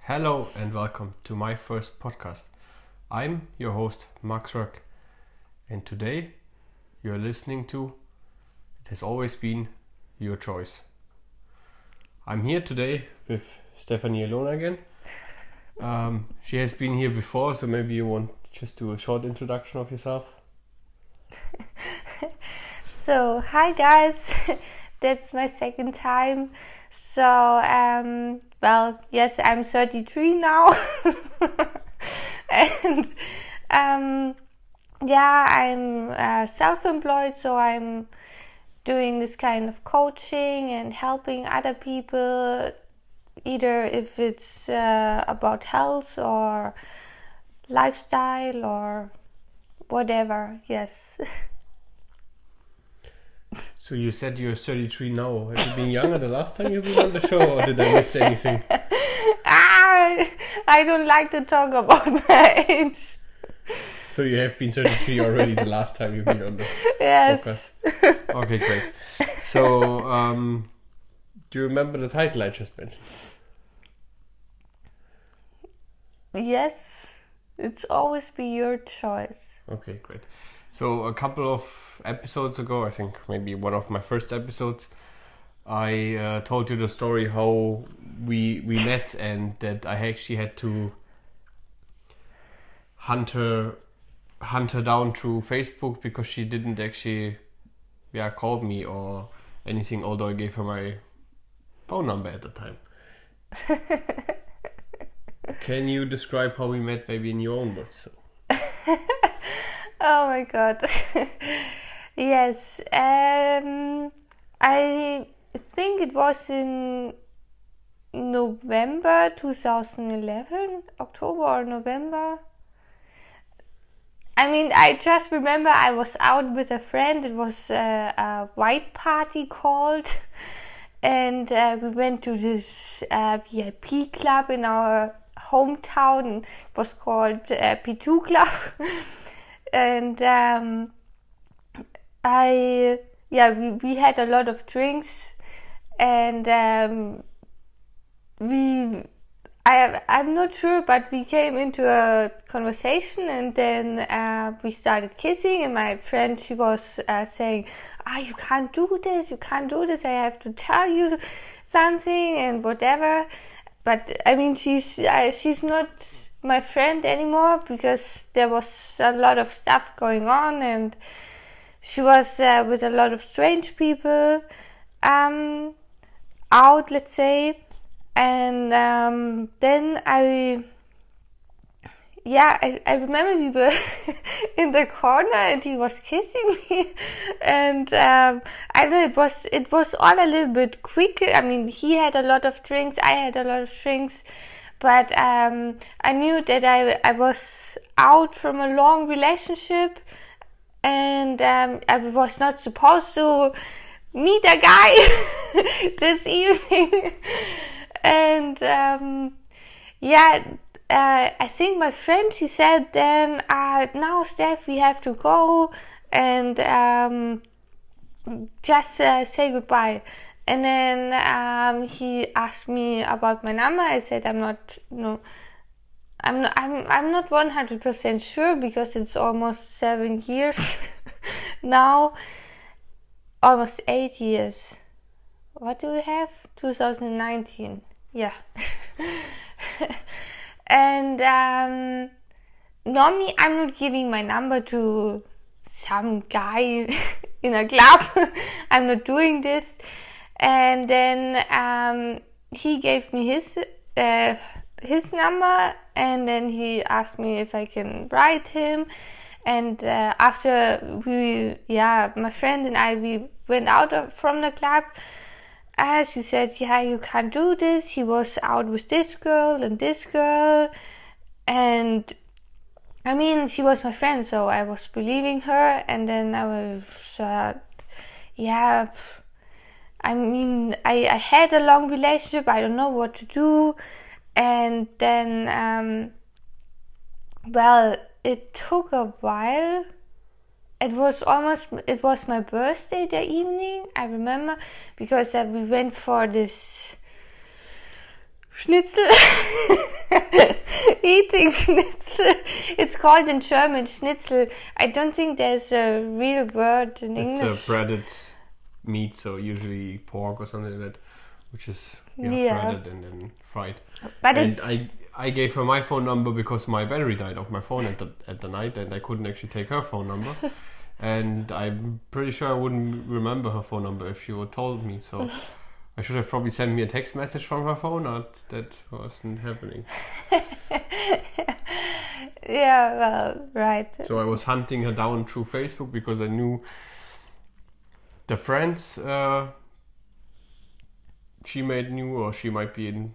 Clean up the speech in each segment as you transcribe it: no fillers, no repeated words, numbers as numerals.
Hello and welcome to my first podcast. I'm your host Max Röck, and today you're listening to It Has Always Been Your Choice. I'm here today with Stephanie Ilona again. She has been here before, so maybe you want just do a short introduction of yourself. So, hi guys, that's my second time. So, yes, I'm 33 now. And I'm self-employed, so I'm doing this kind of coaching and helping other people, either if it's about health or lifestyle or whatever, yes. So you said you're 33 now. Have you been younger the last time you've been on the show, or did I miss anything? I don't like to talk about my age. So you have been 33 already the last time you've been on the Yes. podcast. Okay, great. So, do you remember the title I just mentioned? Yes, it's always be your choice. Okay, great. So a couple of episodes ago, I think maybe one of my first episodes, I told you the story how we met and that I actually had to hunt her down through Facebook because she didn't actually call me or anything, although I gave her my phone number at the time. Can you describe how we met, maybe in your own words? Oh my god. Yes. I think it was in November 2011, October or November. I mean, I just remember I was out with a friend. It was a white party called, and we went to this VIP club in our hometown. It was called P2 Club. And we had a lot of drinks, and I'm not sure, but we came into a conversation, and then we started kissing, and my friend, she was saying, you can't do this, I have to tell you something and whatever. But I mean, she's not my friend anymore because there was a lot of stuff going on, and she was with a lot of strange people out, let's say. And then I remember we were in the corner and he was kissing me, and I don't know, it was all a little bit quick. I mean, he had a lot of drinks, I had a lot of drinks, but I knew that I was out from a long relationship, and I was not supposed to meet a guy this evening. And I think my friend, she said then, now Steph, we have to go and just say goodbye. And then he asked me about my number. I said I'm not 100% sure because it's almost 7 years now, almost 8 years. What do we have? 2019. Yeah. And normally I'm not giving my number to some guy in a club. I'm not doing this. And then he gave me his number, and then he asked me if I can write him. And after my friend and I, we went out from the club. She said, you can't do this. He was out with this girl and this girl. And I mean, she was my friend, so I was believing her. And then I was, I mean, I had a long relationship. I don't know what to do. And then, it took a while. It was my birthday that evening, I remember, because we went for this schnitzel eating schnitzel. It's called in German schnitzel. I don't think there's a real word in English. It's a breaded meat, so usually pork or something like that, which is breaded and then fried. But and I gave her my phone number because my battery died off my phone at the night, and I couldn't actually take her phone number. And I'm pretty sure I wouldn't remember her phone number if she would told me. So I should have probably sent me a text message from her phone. That wasn't happening. Yeah, well, right. So I was hunting her down through Facebook because I knew the friends she made new, or she might be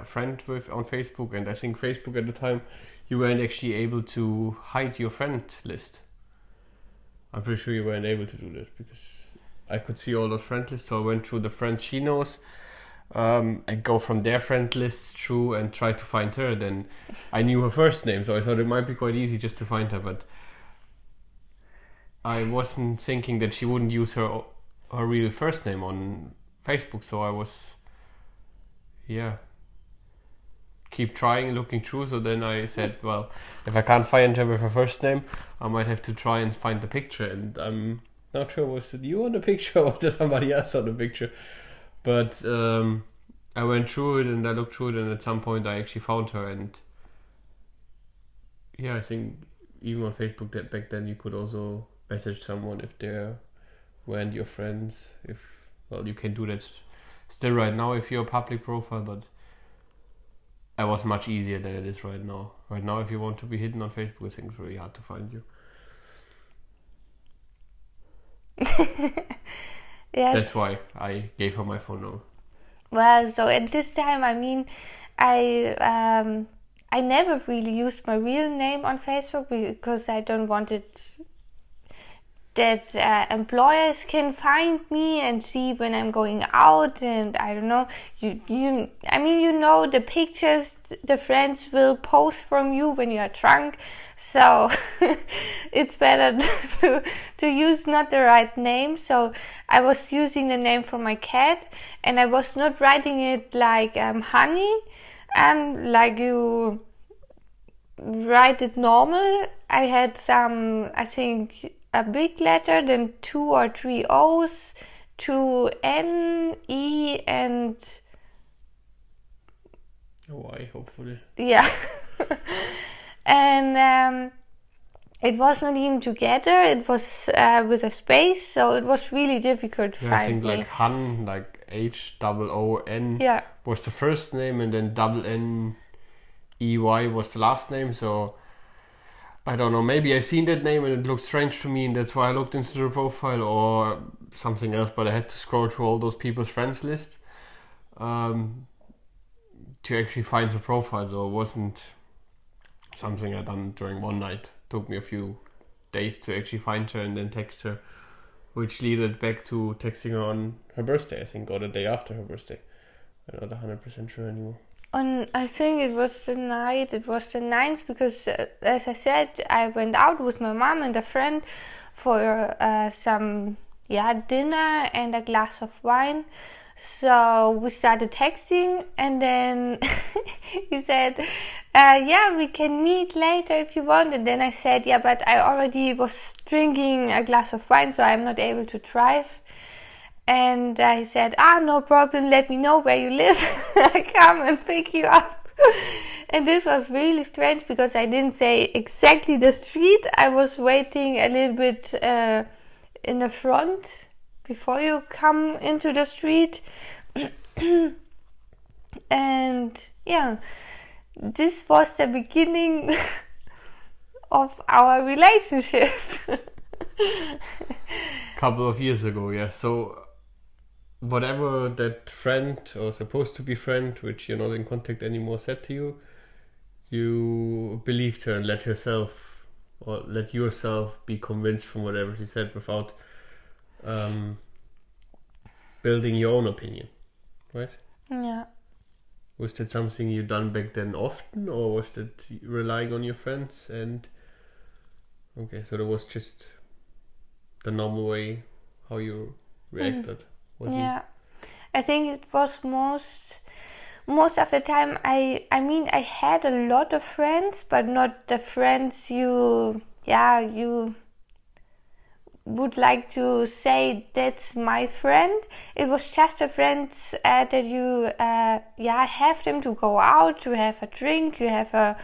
friend with on Facebook. And I think Facebook at the time, you weren't actually able to hide your friend list. I'm pretty sure you weren't able to do that because I could see all those friend lists. So I went through the friends she knows and go from their friend list through and try to find her. Then I knew her first name, so I thought it might be quite easy just to find her. But I wasn't thinking that she wouldn't use her real first name on Facebook. So I was, keep trying, looking through. So then I said, well, if I can't find her with her first name, I might have to try and find the picture. And I'm not sure, was it you on the picture or was it somebody else on the picture? But I went through it and I looked through it, and at some point I actually found her. And I think even on Facebook that back then you could also message someone if they weren't your friends. You can do that still right now if you're a public profile, but it was much easier than it is right now. Right now, if you want to be hidden on Facebook, I think it's really hard to find you. Yes. That's why I gave her my phone number. Well, so at this time, I mean, I never really used my real name on Facebook because I don't want it that employers can find me and see when I'm going out, and I don't know, you know the pictures the friends will post from you when you are drunk, so it's better to use not the right name. So I was using the name for my cat, and I was not writing it like honey, like you write it normal. I had some, I think, a big letter, then 2 or 3 O's, 2 N, E, and Y, hopefully. Yeah. And it was not even together, it was with a space, so it was really difficult to find I think me. like Han, like H-O-O-N was the first name, and then N-E-Y was the last name, so I don't know, maybe I seen that name and it looked strange to me, and that's why I looked into the profile, or something else, but I had to scroll through all those people's friends list to actually find her profile, so it wasn't something I done during one night. It took me a few days to actually find her and then text her, which led back to texting her on her birthday, I think, or the day after her birthday. I'm not 100% sure anymore. I think it was the 9th, because as I said, I went out with my mom and a friend for some dinner and a glass of wine. So we started texting, and then he said, we can meet later if you want. And then I said, but I already was drinking a glass of wine, so I'm not able to drive. And I said, no problem, let me know where you live. I come and pick you up. And this was really strange because I didn't say exactly the street. I was waiting a little bit in the front before you come into the street. And this was the beginning of our relationship. Couple of years ago, so whatever that friend or supposed to be friend, which you're not in contact anymore, said to you, you believed her and let yourself be convinced from whatever she said without building your own opinion, right? Yeah. Was that something you done back then often, or was that relying on your friends? And okay, so that was just the normal way how you reacted. I think it was most of the time, I had a lot of friends, but not the friends you would like to say that's my friend. It was just a friends that you have them to go out, to have a drink, you have a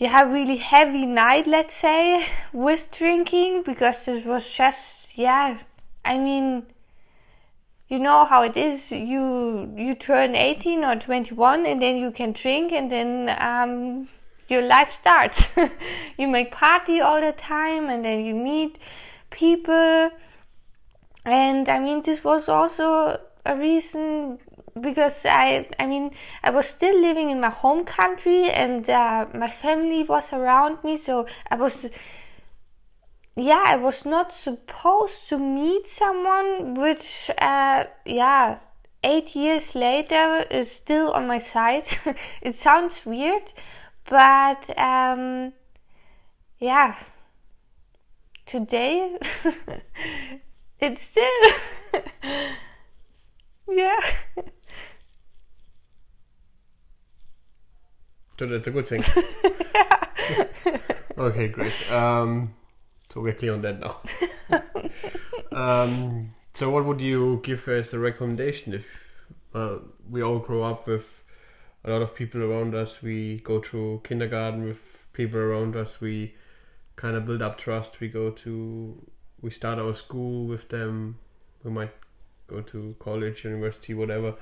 really heavy night, let's say, with drinking, because this was just you know how it is. You turn 18 or 21 and then you can drink, and then your life starts. You make party all the time, and then you meet people. And this was also a reason, because I was still living in my home country, and my family was around me, so I was not supposed to meet someone which 8 years later is still on my side. It sounds weird, but today it's still So that's a good thing. Okay, great. So we're clear on that now. So what would you give as a recommendation if we all grow up with a lot of people around us, we go through kindergarten with people around us, we kind of build up trust, we start our school with them, we might go to college, university, whatever,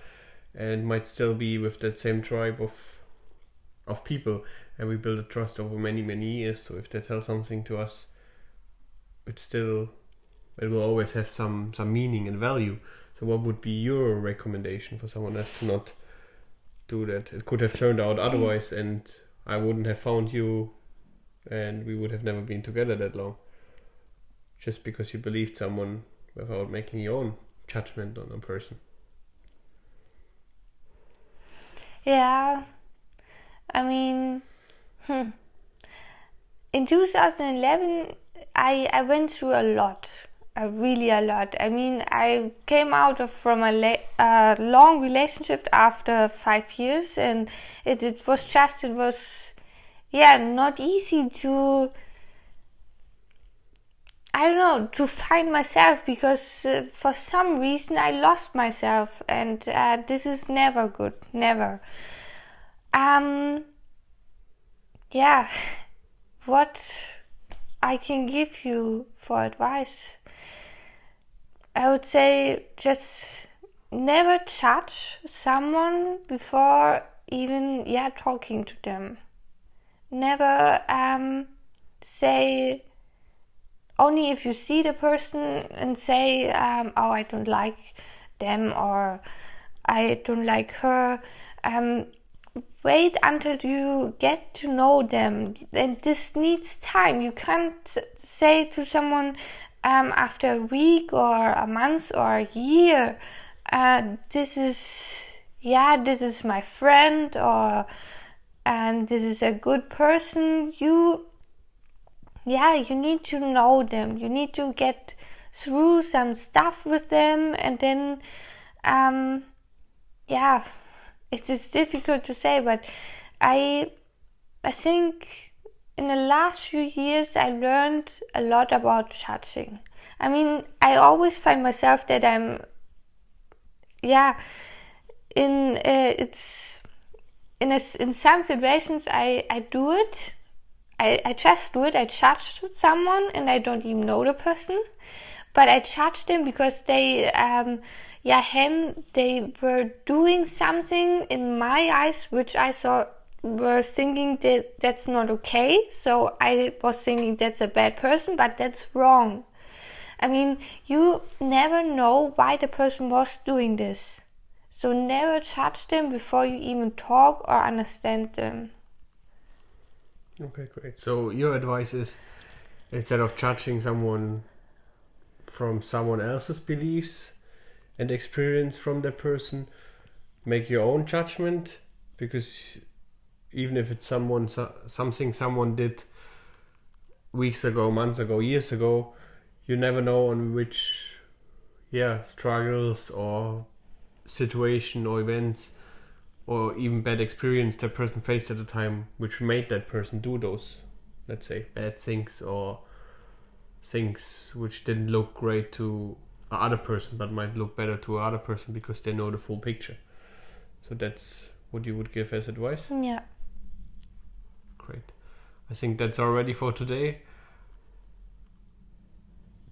and might still be with that same tribe of people, and we build a trust over many, many years. So if they tell something to us, it will always have some meaning and value. So what would be your recommendation for someone else to not do that? It could have turned out otherwise, and I wouldn't have found you, and we would have never been together that long, just because you believed someone without making your own judgment on a person. Yeah, in 2011 I went through a lot, really a lot. I came out from a long relationship after 5 years, and it was not easy to, to find myself, because for some reason I lost myself, and this is never good, never. What I can give you for advice, I would say just never judge someone before even talking to them. Never say, only if you see the person and say, oh, I don't like them, or I don't like her. Wait until you get to know them, and this needs time. You can't say to someone after a week or a month or a year, this is my friend, or this is a good person. You need to know them. You need to get through some stuff with them, and then it's difficult to say, but I think in the last few years I learned a lot about judging. I always find myself that I'm in some situations I do it. I just do it. I judge someone and I don't even know the person, but I judge them because they they were doing something in my eyes which I were thinking that that's not okay. So I was thinking that's a bad person, but that's wrong. You never know why the person was doing this. So never judge them before you even talk or understand them. Okay, great. So your advice is, instead of judging someone from someone else's beliefs and experience from that person, make your own judgment, because even if it's something someone did weeks ago, months ago, years ago, you never know on which struggles or situation or events or even bad experience that person faced at the time, which made that person do those, let's say, bad things or things which didn't look great to other person, but might look better to other person because they know the full picture. So that's what you would give as advice? Yeah. Great. I think that's already for today.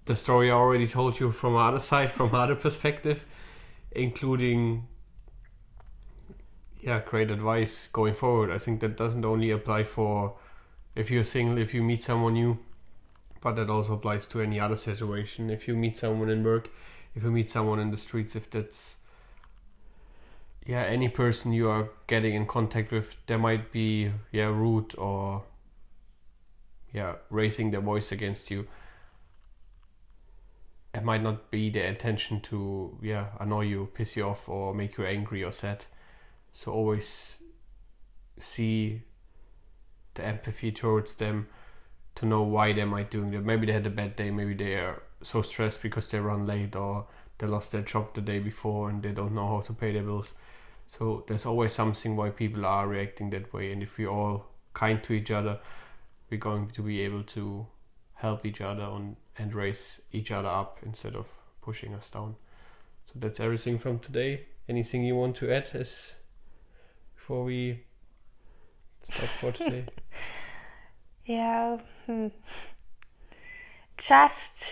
The story I already told you from other side, from other perspective, including great advice going forward. I think that doesn't only apply for if you're single, if you meet someone new, but that also applies to any other situation. If you meet someone in work, if you meet someone in the streets, if that's any person you are getting in contact with, there might be rude or raising their voice against you. It might not be their intention to annoy you, piss you off, or make you angry or sad. So always see the empathy towards them, to know why they might doing that. Maybe they had a bad day, maybe they are so stressed because they run late, or they lost their job the day before and they don't know how to pay their bills. So there's always something why people are reacting that way, and if we're all kind to each other, we're going to be able to help each other and raise each other up instead of pushing us down. So that's everything from today. Anything you want to add before we stop for today? Just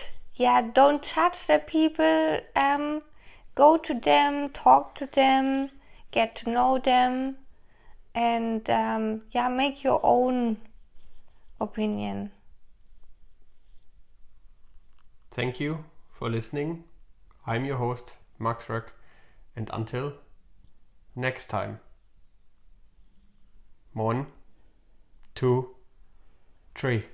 don't judge the people. Go to them, talk to them, get to know them, and make your own opinion. Thank you for listening. I'm your host, Max Röck, and until next time. 1, 2, 3.